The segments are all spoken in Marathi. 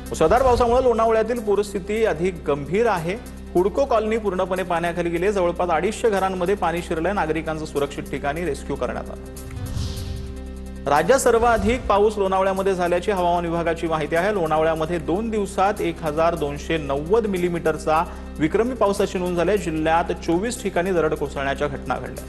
मुसळधार पावसामुळे लोणावळ्यातील पूरस्थिती अधिक गंभीर आहे। हुडको कॉलनी पूर्णपणे पाण्याखाली गेली। जवळपास 250 घरांमध्ये पाणी शिरले। नागरिकांचं सुरक्षित ठिकाणी रेस्क्यू करण्यात आलं। राज्यात सर्वाधिक पाऊस लोणावळ्यामध्ये झाल्याची हवामान विभागाची माहिती आहे। लोणावळ्यामध्ये 2 दिवसात 1290 मिलीमीटरचा विक्रमी पावसाची नोंद झाली। जिल्ह्यात 24 ठिकाणी दरड कोसळण्याच्या घटना घडल्या।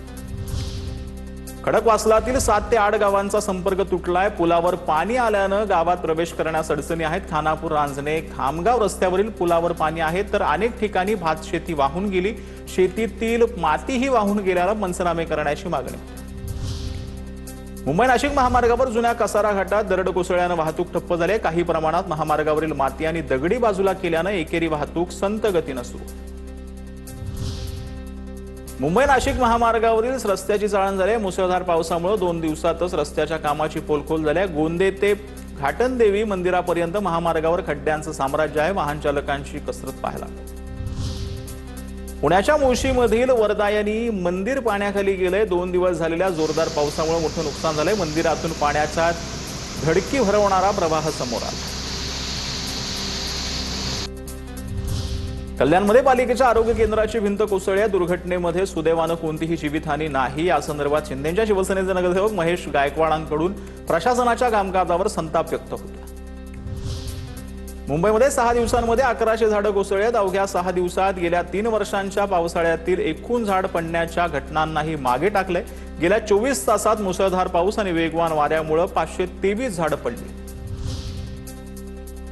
खडकवासलातील 7 ते 8 गावांचा संपर्क तुटलाय। पुलावर पाणी आल्यानं गावात प्रवेश करण्यास अडचणी आहेत। खानापूर रांजणे खामगाव रस्त्यावरील पुलावर पाणी आहे, तर अनेक ठिकाणी भात शेती वाहून गेली। शेतीतील मातीही वाहून गेल्याला पंचनामे करण्याची मागणी। मुंबई नाशिक महामार्गावर जुन्या कसारा घाटात दरड कोसळल्यानं वाहतूक ठप्प झाली। काही प्रमाणात महामार्गावरील माती आणि दगडी बाजूला केल्यानं एकेरी वाहतूक संत गतीनं सुरू। मुंबई नाशिक महामार्गावरील रस्त्याची चाळण झाली। मुसळधार पावसामुळे 2 दिवसातच रस्त्याच्या कामाची पोलखोल झाली। गोंदे ते घाटनदेवी मंदिरापर्यंत महामार्गावर खड्ड्यांचं साम्राज्य आहे। वाहन चालकांची कसरत पाहायला। पुण्याच्या मुळशीमधील वरदायनी मंदिर पाण्याखाली गेले। 2 दिवस झालेल्या जोरदार पावसामुळे मोठं नुकसान झालंय। मंदिरातून पाण्याचा धडकी भरवणारा प्रवाह समोर आला। कल्याणमध्ये पालिकेच्या आरोग्य केंद्राची भिंत कोसळली आहे। दुर्घटनेमध्ये सुदैवानं कोणतीही जीवितहानी नाही। या संदर्भात शिंदेच्या शिवसेनेचे नगरसेवक महेश गायकवाडांकडून प्रशासनाच्या कामकाजावर संताप व्यक्त होता। मुंबईमध्ये 6 दिवसांमध्ये 1100 झाडं कोसळली आहेत। अवघ्या 6 दिवसात गेल्या 3 वर्षांच्या पावसाळ्यातील एकूण झाड पडण्याच्या घटनांनाही मागे टाकले। गेल्या 24 तासात मुसळधार पाऊस आणि वेगवान वाऱ्यामुळे 523 झाडं पडली।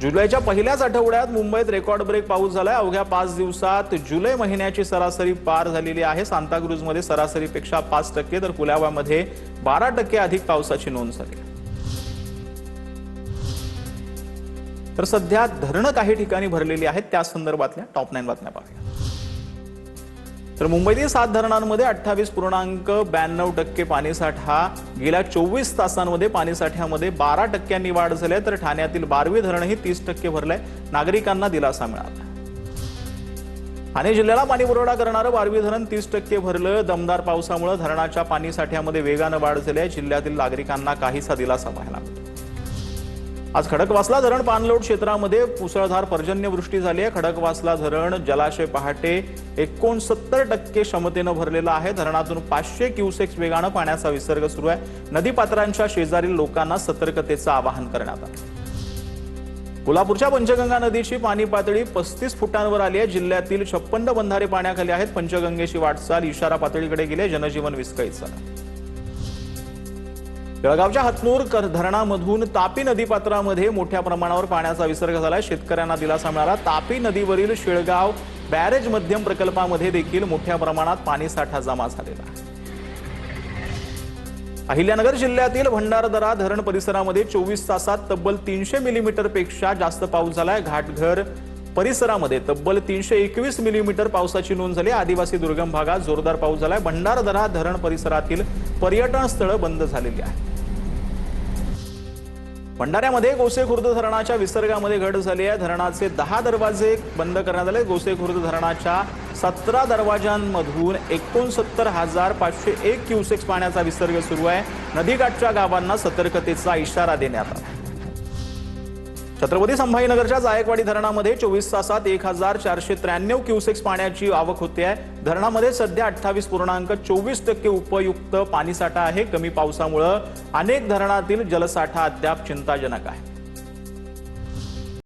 जुलैच्या पहिल्याच आठवड्यात मुंबईत रेकॉर्ड ब्रेक पाऊस झालाय। अवघ्या 5 दिवसात जुलै महिन्याची सरासरी पार झालेली आहे। सांताक्रूजमध्ये सरासरीपेक्षा 5% तर पुलावामध्ये 12% अधिक पावसाची नोंद झाली। तर सध्या धरणं काही ठिकाणी भरलेली आहेत। त्या संदर्भातल्या टॉप 9 बातम्या पाहूया। तर मुंबईतील 7 धरणांमध्ये 28.92% पाणीसाठा। गेल्या 24 तासांमध्ये पाणीसाठ्यामध्ये 12% वाढ झाली आहे। तर ठाण्यातील 12वे धरणही 30% भरलंय। नागरिकांना दिलासा मिळाला। ठाणे जिल्ह्याला पाणी पुरवठा करणारं 12वे धरण 30% भरलं। दमदार पावसामुळे धरणाच्या पाणीसाठ्यामध्ये वेगानं वाढ झाली आहे। जिल्ह्यातील नागरिकांना काहीसा दिलासा पाहायला मिळतो। आज खडकवासला धरण पाणलोट क्षेत्रामध्ये मुसळधार पर्जन्यवृष्टी झाली आहे। खडकवासला धरण जलाशय पहाटे 69% क्षमतेनं भरलेलं आहे। धरणातून 500 क्युसेक्स वेगानं पाण्याचा विसर्ग सुरू आहे। नदीपात्रांच्या शेजारील लोकांना सतर्कतेचं आवाहन करण्यात आलं। कोल्हापूरच्या पंचगंगा नदीची पाणी पातळी 35 फुटांवर आली आहे। जिल्ह्यातील 56 बंधारे पाण्याखाली आहेत। पंचगंगेची वाटचाल इशारा पातळीकडे गेली। जनजीवन विस्कळीत झालं। जळगावच्या हतनूर धरणामधून तापी नदीपात्रामध्ये मोठ्या प्रमाणावर पाण्याचा विसर्ग झाला। शेतकऱ्यांना दिलासा मिळाला। तापी नदीवरील शेळगाव बॅरेज मध्यम प्रकल्पामध्ये देखील मोठ्या प्रमाणात पाणीसाठा जमा झालेला आहे। अहिल्यानगर जिल्ह्यातील भंडारदरा धरण परिसरामध्ये 24 तासात तब्बल 300 मिलीमीटरपेक्षा जास्त पाऊस झालाय। घाटघर परिसरामध्ये तब्बल 321 मिलीमीटर पावसाची नोंद झाली। आदिवासी दुर्गम भागात जोरदार पाऊस झालाय। भंडारदरा धरण परिसरातील पर्यटन स्थळं बंद झालेली आहेत। भंडाऱ्यामध्ये गोसेखुर्द धरणाच्या विसर्गामध्ये घट झाली आहे। धरणाचे 10 दरवाजे बंद करण्यात आले। गोसेखुर्द धरणाच्या 17 दरवाजांमधून 69,501 क्युसेक्स पाण्याचा विसर्ग सुरू आहे। नदीकाठच्या गावांना सतर्कतेचा इशारा देण्यात आला। छत्रपती संभाजीनगरच्या जायकवाडी धरणामध्ये 24 तासात 1493 क्युसेक्स पाण्याची आवक होते आहे। धरणामध्ये सध्या 28.24% उपयुक्त पाणीसाठा आहे। कमी पावसामुळे अनेक धरणातील जलसाठा अद्याप चिंताजनक आहे।